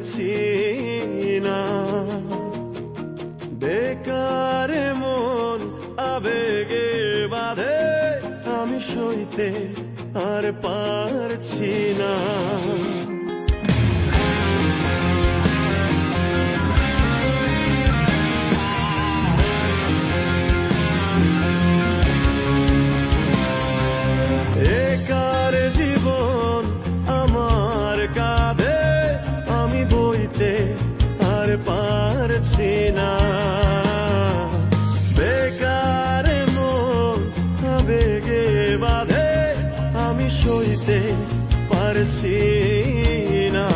পারছি না। বেকার মন আবেগে বাঁধে, আমি সইতে আর পারছি না। বেকার জীবন আমার কাঁধে, আমি বইতে আর পারছি না। বেকার মন আবেগে বাঁধে, আমি সইতে পারছি না।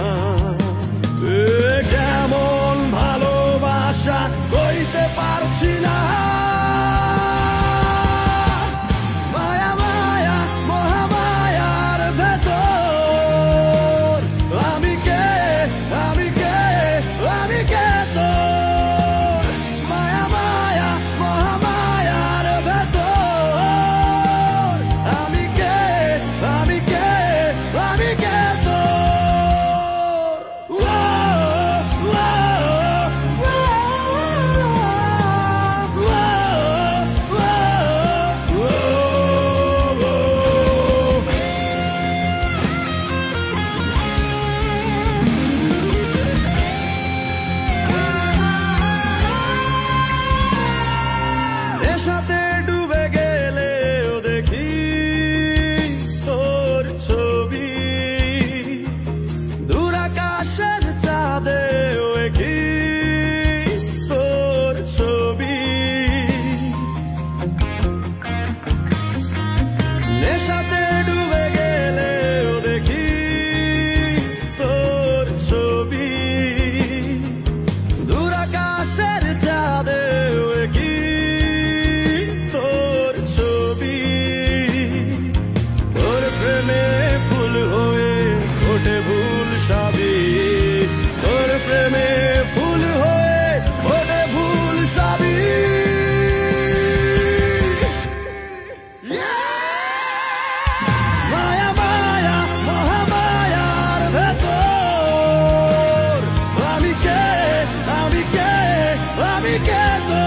কেমন ভালোবাসা কইতে পারছি না। সাথে ডুবে গেলেও দেখি তোর ছবি, দূর আকাশের চাঁদেও কি তোর ছবি। নেশাতে ডুবে গেলেও দেখি তোর ছবি, দূর আকাশের চাঁদেও কি ফুল হয়ে ফোটে ভুল সবই, তোর প্রেমে ফুল হয়ে ফোটে ভুল সবই। মায়া মায়া মহামায়ার ভেতর আমি কে, আমি কে, আমি কে তো